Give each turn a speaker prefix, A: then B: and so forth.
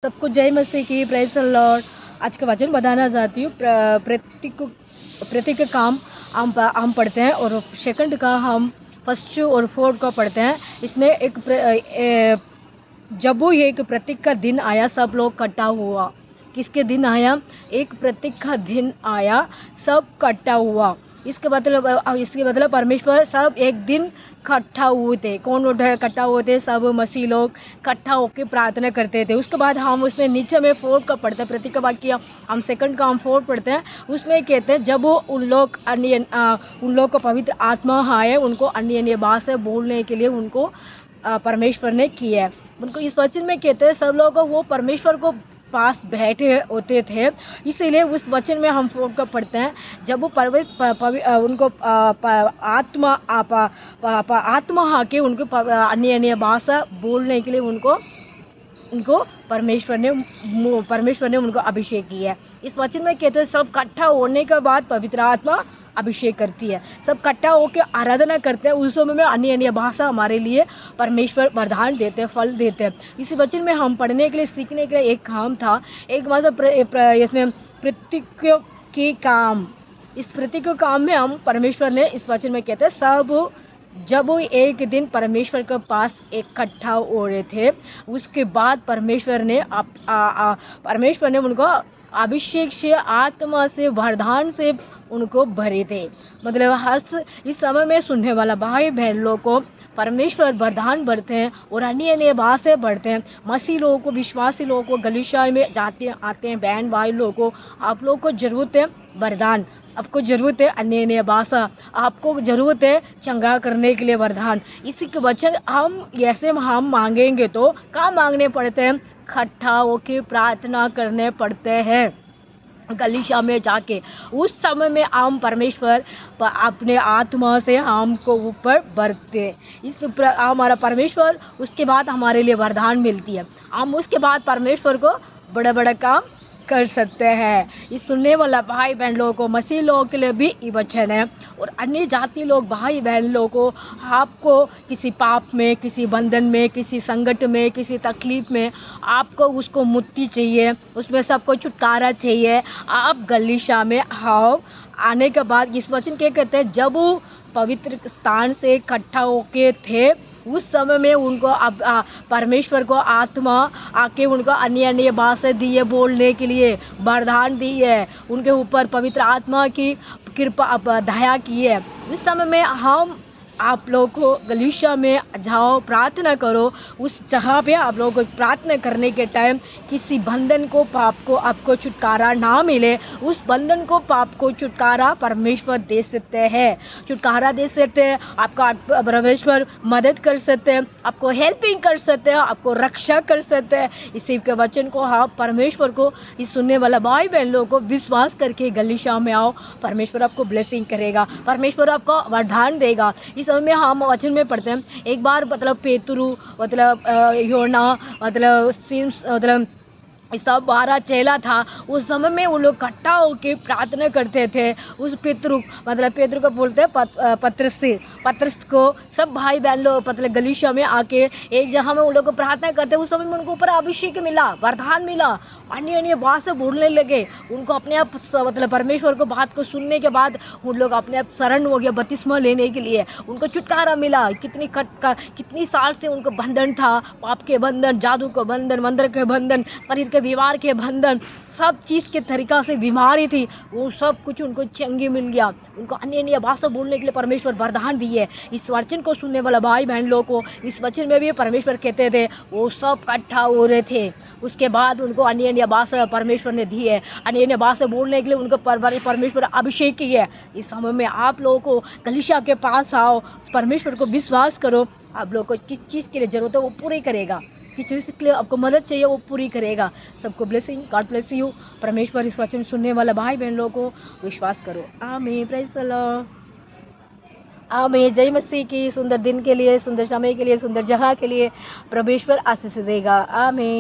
A: सबको जय मसीह की, प्रेज द लॉर्ड। आज का वचन बताना चाहती हूँ। प्रतीक काम हम पढ़ते हैं और सेकंड का हम फर्स्ट और फोर्थ का पढ़ते हैं। इसमें जब वो एक प्रतीक का दिन आया, सब लोग इकट्ठा हुआ। किसके दिन आया? एक प्रतीक का दिन आया, सब इकट्ठा हुआ। इसके मतलब परमेश्वर सब एक दिन इकट्ठा हुए थे। कौन इकट्ठा हुए थे? सब मसीह लोग इकट्ठा होकर प्रार्थना करते थे। उसके बाद हम उसमें नीचे में फोर्थ का पढ़ते हैं, प्रतीक का वाक्य हम सेकंड का हम फोर्थ पढ़ते हैं। उसमें कहते हैं जब वो उन लोग को पवित्र आत्मा आए, उनको अन्य भाषा बोलने के लिए उनको परमेश्वर ने किया है। उनको इस वचन में कहते हैं सब लोग वो परमेश्वर को पास बैठे होते थे। इसीलिए उस वचन में हम फोर्थ का पढ़ते हैं। जब वो उनको आत्मा आके उनको अन्य भाषा बोलने के लिए उनको परमेश्वर ने उनको अभिषेक किया है। इस वचन में कहते हैं सब इकट्ठा होने के बाद पवित्र आत्मा अभिषेक करती है। सब इकट्ठा होकर आराधना करते हैं। उस समय में अन्य भाषा हमारे लिए परमेश्वर वरदान देते हैं, फल देते हैं। इसी वचन में हम पढ़ने के लिए, सीखने के लिए एक काम था, एक मतलब इसमें प्रतीक के काम। इस प्रतीक के काम में हम परमेश्वर ने इस वचन में कहते हैं सब जब वो एक दिन परमेश्वर के पास इकट्ठा हो रहे थे, उसके बाद परमेश्वर ने उनको अभिषेक से, आत्मा से, वरदान से उनको भरे थे। मतलब इस समय में सुनने वाला भाई बहन लोग को परमेश्वर वरदान भरते हैं और अन्य भाषा बढ़ते हैं। मसीह लोगों को, विश्वासी लोगों को, गलीशा में आते हैं बहन भाई लोगों को, आप लोगों को जरूरत है वरदान, आपको ज़रूरत है अन्य भाषा, आपको ज़रूरत है चंगा करने के लिए वरदान। इसी के वचन हम मांगेंगे तो क्या मांगने पड़ते हैं? इकट्ठा होकर प्रार्थना करने पड़ते हैं गलीशा में जाके। उस समय में हम परमेश्वर अपने आत्मा से हमको ऊपर भरते। हमारा परमेश्वर उसके बाद हमारे लिए वरदान मिलती है। हम उसके बाद परमेश्वर को बड़ा बड़ा काम कर सकते हैं। इस सुनने वाला भाई बहन लोगों को, मसीह लोगों के लिए भी ये वचन है। और अन्य जाति लोग, भाई बहन लोगों को, आपको किसी पाप में, किसी बंधन में, किसी संकट में, किसी तकलीफ में आपको उसको मुक्ति चाहिए, उसमें सबको छुटकारा चाहिए, आप गलीशा में आओ। आने के बाद इस वचन क्या कहते हैं? जब वो पवित्र स्थान से इकट्ठा होके थे, उस समय में उनको परमेश्वर को आत्मा आके उनको अन्य भाषा दी है बोलने के लिए, वरदान दी है, उनके ऊपर पवित्र आत्मा की कृपा दया की है। उस समय में आप लोग को गलीशा में जाओ, प्रार्थना करो। उस जगह पे आप लोगों को प्रार्थना करने के टाइम किसी बंधन को, पाप को आपको छुटकारा ना मिले, उस बंधन को, पाप को छुटकारा परमेश्वर दे सकते हैं, छुटकारा दे सकते हैं। आपका परमेश्वर मदद कर सकते हैं, आपको हेल्पिंग कर सकते हैं, आपको रक्षा कर सकते हैं। इसी के वचन को आप परमेश्वर को, इस सुनने वाला भाई बहन लोगों को विश्वास करके गलीशा में आओ। परमेश्वर आपको ब्लेसिंग करेगा, परमेश्वर आपको वरदान देगा। इस समय में हम वचन में पढ़ते हैं, एक बार मतलब पेतरू, मतलब योना, मतलब सब 12 चेला था। उस समय में वो लोग इकट्ठा होकर प्रार्थना करते थे। उस पेतरू को बोलते हैं पत्रस को, सब भाई बहन लोग मतलब गलीशा में आके एक जगह में उन लोग को प्रार्थना करते। उस समय में उनको ऊपर अभिषेक मिला, वरदान मिला, अन्य भाषा बोलने लगे। उनको अपने आप मतलब परमेश्वर को बात को सुनने के बाद उन लोग अपने आप शरण हो गया बपतिस्मा लेने के लिए। उनको छुटकारा मिला। कितनी साल से उनको बंधन था, पाप के बंधन, जादू के बंधन, मंदिर के बंधन, शरीर के बीमार के बंधन, सब चीज़ के तरीका से बीमारी थी, वो सब कुछ उनको चंगी मिल गया। उनको अन्य भाषा बोलने के लिए परमेश्वर वरदान दिए। इस वचन को सुनने वाला भाई बहन लोग को इस वचन में भी परमेश्वर कहते थे वो सब इकट्ठा हो रहे थे। उसके बाद उनको अन्य भाषा परमेश्वर ने दी है, अन्य भाषा बोलने के लिए उनको परमेश्वर अभिषेक की है। इस समय में आप लोगों को गलीशा के पास आओ, परमेश्वर को विश्वास करो। आप लोग को किस चीज़ के लिए जरूरत है वो पूरी करेगा, किस चीज़ के लिए आपको मदद चाहिए वो पूरी करेगा। सबको ब्लेसिंग, गॉड ब्लेस यू। परमेश्वर इस वचन सुनने वाला भाई बहन लोगों को विश्वास करो। आमीन, प्रेज द लॉर्ड। आमीन। जय मसीह की। सुंदर दिन के लिए, सुंदर समय के लिए, सुंदर जगह के लिए परमेश्वर आशीष देगा। आमीन।